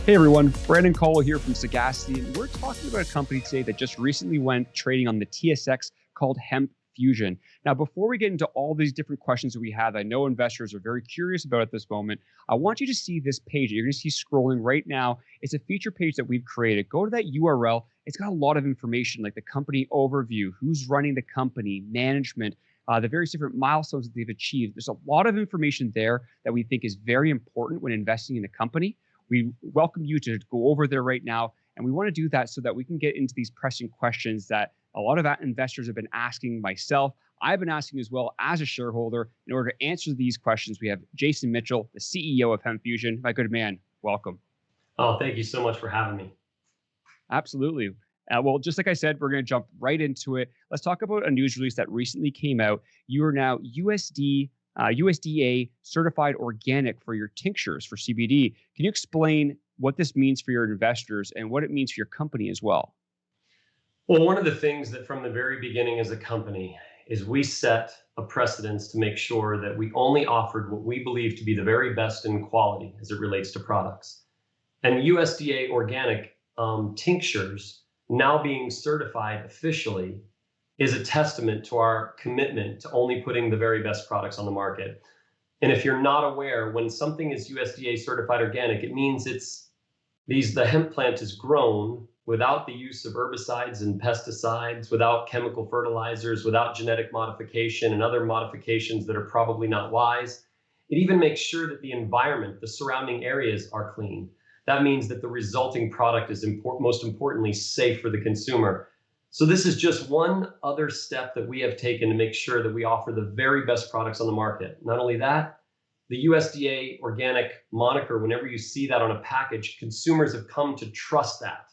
Hey everyone, Brandon Cole here from Sagacity, and we're talking about a company today that just recently went trading on the TSX called Hemp Fusion. Now, before we get into all these different questions that we have, I know investors are very curious about at this moment. I want you to see this page. You're going to see scrolling right now. It's a feature page that we've created. Go to that URL. It's got a lot of information like the company overview, who's running the company, management, the various different milestones that they've achieved. There's a lot of information there that we think is very important when investing in a company. We welcome you to go over there right now. And we want to do that so that we can get into these pressing questions that a lot of investors have been asking myself. I've been asking as well as a shareholder. In order to answer these questions, we have Jason Mitchell, the CEO of Hemp Fusion. My good man, welcome. Oh, thank you so much for having me. Absolutely. Well, just like I said, we're going to jump right into it. Let's talk about a news release that recently came out. You are now USDA certified organic for your tinctures for CBD. Can you explain what this means for your investors and what it means for your company as well? Well, one of the things that from the very beginning as a company is we set a precedence to make sure that we only offered what we believe to be the very best in quality as it relates to products. And USDA organic tinctures now being certified officially is a testament to our commitment to only putting the very best products on the market. And if you're not aware, when something is USDA certified organic, it means the hemp plant is grown without the use of herbicides and pesticides, without chemical fertilizers, without genetic modification and other modifications that are probably not wise. It even makes sure that the environment, the surrounding areas are clean. That means that the resulting product is most importantly safe for the consumer. So this is just one other step that we have taken to make sure that we offer the very best products on the market. Not only that, the USDA organic moniker, whenever you see that on a package, consumers have come to trust that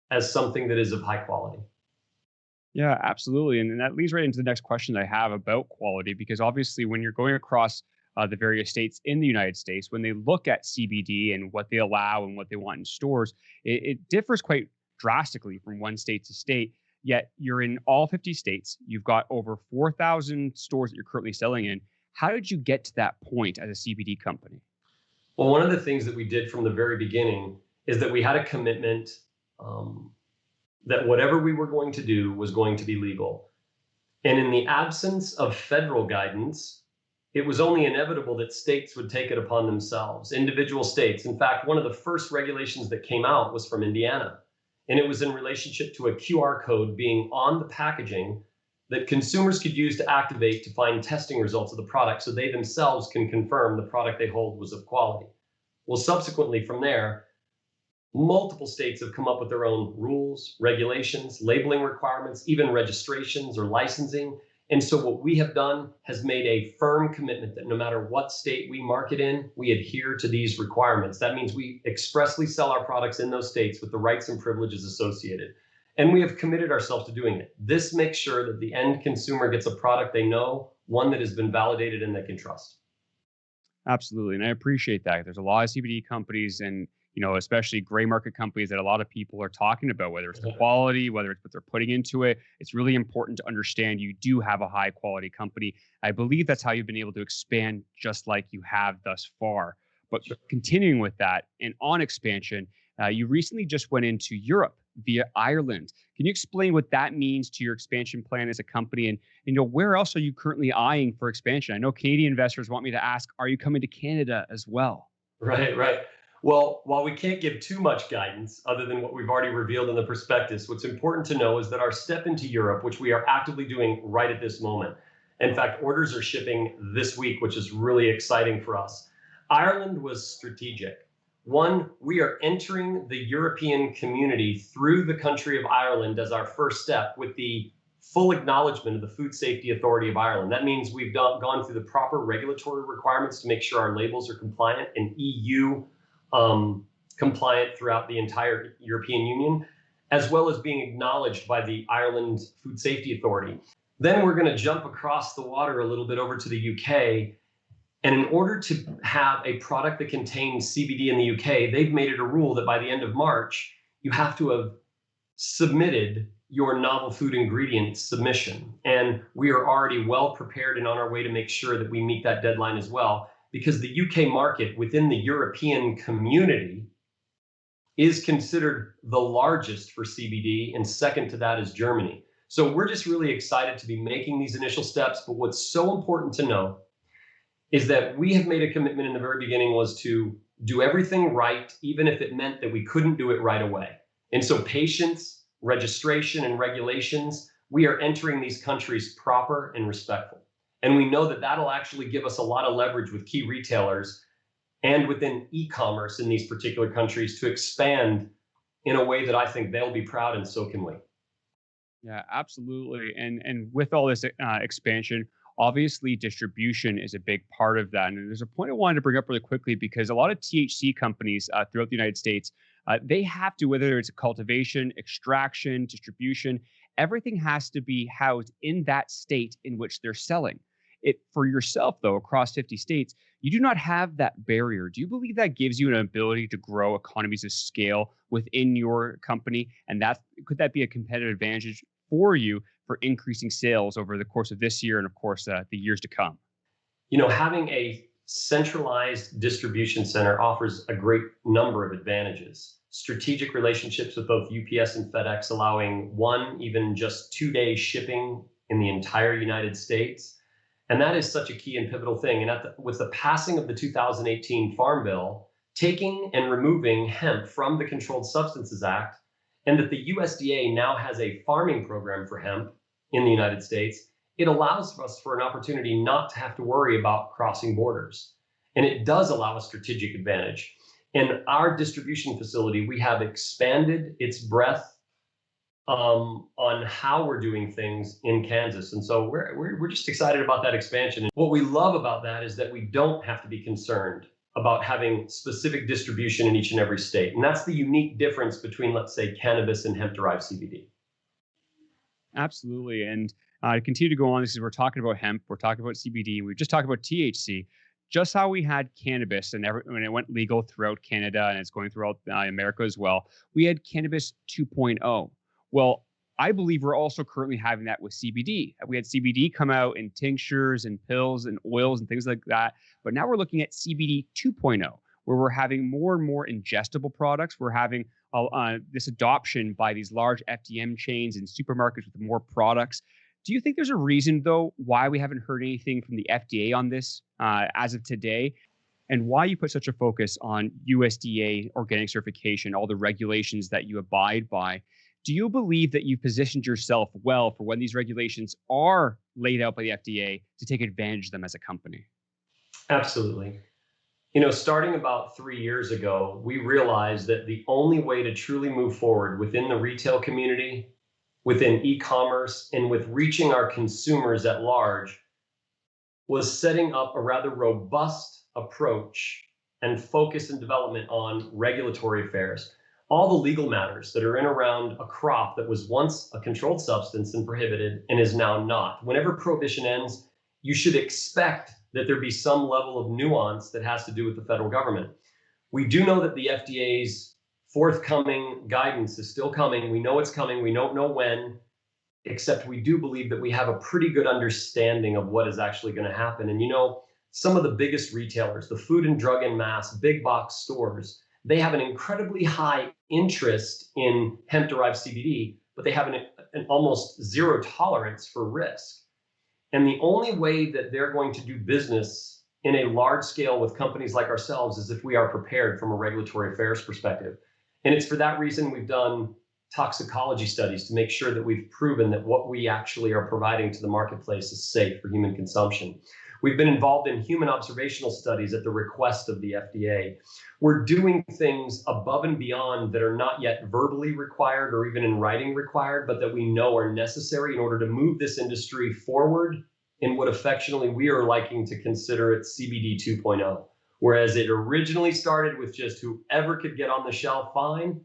as something that is of high quality. Yeah, absolutely. And that leads right into the next question I have about quality, because obviously when you're going across the various states in the United States, when they look at CBD and what they allow and what they want in stores, it differs quite drastically from one state to state. Yet you're in all 50 states. You've got over 4,000 stores that you're currently selling in. How did you get to that point as a CBD company? Well, one of the things that we did from the very beginning is that we had a commitment that whatever we were going to do was going to be legal. And in the absence of federal guidance, it was only inevitable that states would take it upon themselves, individual states. In fact, one of the first regulations that came out was from Indiana. And it was in relationship to a QR code being on the packaging that consumers could use to activate to find testing results of the product so they themselves can confirm the product they hold was of quality. Well, subsequently from there, multiple states have come up with their own rules, regulations, labeling requirements, even registrations or licensing. And so what we have done has made a firm commitment that no matter what state we market in, we adhere to these requirements. That means we expressly sell our products in those states with the rights and privileges associated. And we have committed ourselves to doing it. This makes sure that the end consumer gets a product they know, one that has been validated and they can trust. Absolutely. And I appreciate that. There's a lot of CBD companies and especially gray market companies that a lot of people are talking about, whether it's the quality, whether it's what they're putting into it. It's really important to understand you do have a high quality company. I believe that's how you've been able to expand just like you have thus far. But continuing with that and on expansion, you recently just went into Europe via Ireland. Can you explain what that means to your expansion plan as a company? And where else are you currently eyeing for expansion? I know Canadian investors want me to ask, are you coming to Canada as well? Right. Well, while we can't give too much guidance other than what we've already revealed in the prospectus, what's important to know is that our step into Europe, which we are actively doing right at this moment, in fact, orders are shipping this week, which is really exciting for us. Ireland was strategic. One, we are entering the European community through the country of Ireland as our first step with the full acknowledgement of the Food Safety Authority of Ireland. That means we've gone through the proper regulatory requirements to make sure our labels are compliant and EU compliant throughout the entire European Union, as well as being acknowledged by the Ireland Food Safety Authority. Then we're going to jump across the water a little bit over to the UK. And in order to have a product that contains CBD in the UK, they've made it a rule that by the end of March, you have to have submitted your novel food ingredient submission. And we are already well prepared and on our way to make sure that we meet that deadline as well, because the UK market within the European community is considered the largest for CBD, and second to that is Germany. So we're just really excited to be making these initial steps. But what's so important to know is that we have made a commitment in the very beginning was to do everything right, even if it meant that we couldn't do it right away. And so patience, registration, and regulations, we are entering these countries proper and respectful. And we know that that'll actually give us a lot of leverage with key retailers and within e-commerce in these particular countries to expand in a way that I think they'll be proud, and so can we. Yeah, absolutely. And with all this expansion, obviously distribution is a big part of that. And there's a point I wanted to bring up really quickly because a lot of THC companies throughout the United States, they have to, whether it's cultivation, extraction, distribution, everything has to be housed in that state in which they're selling. It for yourself though, across 50 states, you do not have that barrier. Do you believe that gives you an ability to grow economies of scale within your company? And that could that be a competitive advantage for you for increasing sales over the course of this year and, of course, the years to come? Having a centralized distribution center offers a great number of advantages. Strategic relationships with both UPS and FedEx, allowing one, even just 2 day shipping in the entire United States. And that is such a key and pivotal thing. And with the passing of the 2018 Farm Bill, taking and removing hemp from the Controlled Substances Act, and that the USDA now has a farming program for hemp in the United States, it allows us for an opportunity not to have to worry about crossing borders. And it does allow a strategic advantage. In our distribution facility, we have expanded its breadth on how we're doing things in Kansas. And so we're just excited about that expansion. And what we love about that is that we don't have to be concerned about having specific distribution in each and every state. And that's the unique difference between, let's say, cannabis and hemp-derived CBD. Absolutely. And to continue to go on, this is we're talking about hemp, we're talking about CBD, we just talked about THC. Just how we had cannabis and when it went legal throughout Canada and it's going throughout America as well, we had cannabis 2.0. Well, I believe we're also currently having that with CBD. We had CBD come out in tinctures and pills and oils and things like that. But now we're looking at CBD 2.0, where we're having more and more ingestible products. We're having this adoption by these large FDM chains and supermarkets with more products. Do you think there's a reason, though, why we haven't heard anything from the FDA on this as of today? And why you put such a focus on USDA Organic Certification, all the regulations that you abide by? Do you believe that you've positioned yourself well for when these regulations are laid out by the FDA to take advantage of them as a company? Absolutely. Starting about 3 years ago, we realized that the only way to truly move forward within the retail community, within e-commerce, and with reaching our consumers at large was setting up a rather robust approach and focus and development on regulatory affairs. All the legal matters that are in around a crop that was once a controlled substance and prohibited and is now not. Whenever prohibition ends, you should expect that there be some level of nuance that has to do with the federal government. We do know that the FDA's forthcoming guidance is still coming. We know it's coming. We don't know when, except we do believe that we have a pretty good understanding of what is actually going to happen. And some of the biggest retailers, the food and drug en masse, big box stores, they have an incredibly high interest in hemp-derived CBD, but they have an almost zero tolerance for risk. And the only way that they're going to do business in a large scale with companies like ourselves is if we are prepared from a regulatory affairs perspective. And it's for that reason we've done toxicology studies to make sure that we've proven that what we actually are providing to the marketplace is safe for human consumption. We've been involved in human observational studies at the request of the FDA. We're doing things above and beyond that are not yet verbally required or even in writing required, but that we know are necessary in order to move this industry forward in what affectionately we are liking to consider it CBD 2.0. Whereas it originally started with just whoever could get on the shelf, fine,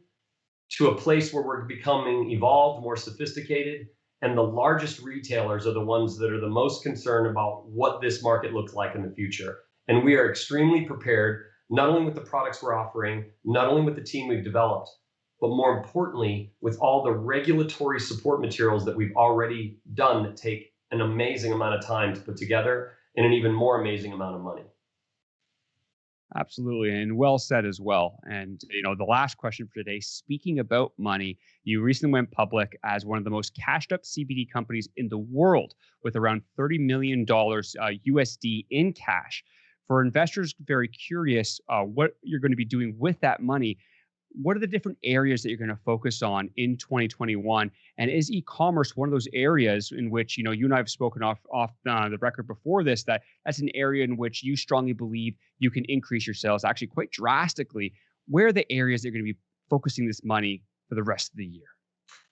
to a place where we're becoming evolved, more sophisticated, and the largest retailers are the ones that are the most concerned about what this market looks like in the future. And we are extremely prepared, not only with the products we're offering, not only with the team we've developed, but more importantly, with all the regulatory support materials that we've already done that take an amazing amount of time to put together and an even more amazing amount of money. Absolutely, and well said as well. And the last question for today, speaking about money, you recently went public as one of the most cashed up CBD companies in the world with around $30 million USD in cash. For investors very curious what you're going to be doing with that money, what are the different areas that you're going to focus on in 2021? And is e-commerce one of those areas in which you and I have spoken off the record before this, that's an area in which you strongly believe you can increase your sales actually quite drastically? Where are the areas that you're going to be focusing this money for the rest of the year?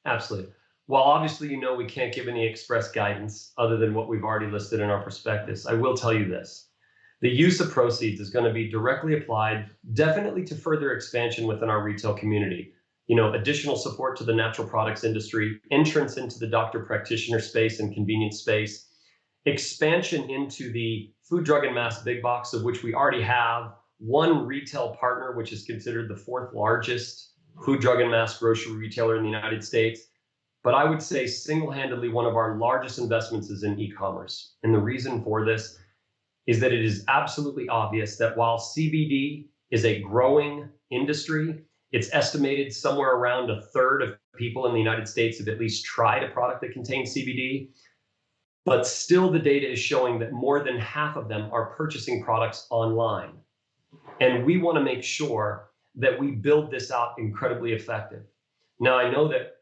Absolutely. While obviously, we can't give any express guidance other than what we've already listed in our prospectus, I will tell you this. The use of proceeds is going to be directly applied definitely to further expansion within our retail community. Additional support to the natural products industry, entrance into the doctor practitioner space and convenience space, expansion into the food, drug, and mass big box, of which we already have one retail partner, which is considered the fourth largest food, drug, and mass grocery retailer in the United States. But I would say single-handedly one of our largest investments is in e-commerce. And the reason for this is that it is absolutely obvious that while CBD is a growing industry, it's estimated somewhere around a third of people in the United States have at least tried a product that contains CBD. But still, the data is showing that more than half of them are purchasing products online. And we want to make sure that we build this out incredibly effective. Now, I know that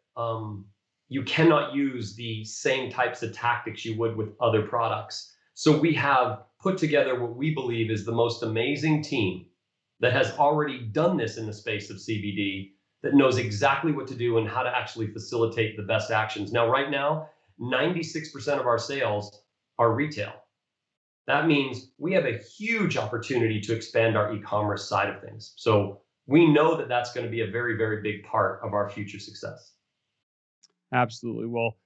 you cannot use the same types of tactics you would with other products. So we have put together what we believe is the most amazing team that has already done this in the space of CBD, that knows exactly what to do and how to actually facilitate the best actions. Now, right now, 96% of our sales are retail. That means we have a huge opportunity to expand our e-commerce side of things. So we know that that's going to be a very, very big part of our future success. Absolutely. Well,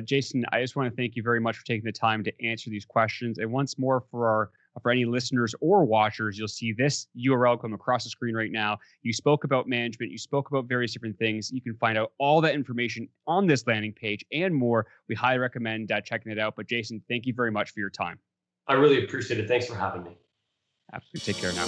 Jason, I just want to thank you very much for taking the time to answer these questions. And once more, for any listeners or watchers, you'll see this URL come across the screen right now. You spoke about management. You spoke about various different things. You can find out all that information on this landing page and more. We highly recommend checking it out. But Jason, thank you very much for your time. I really appreciate it. Thanks for having me. Absolutely. Take care now.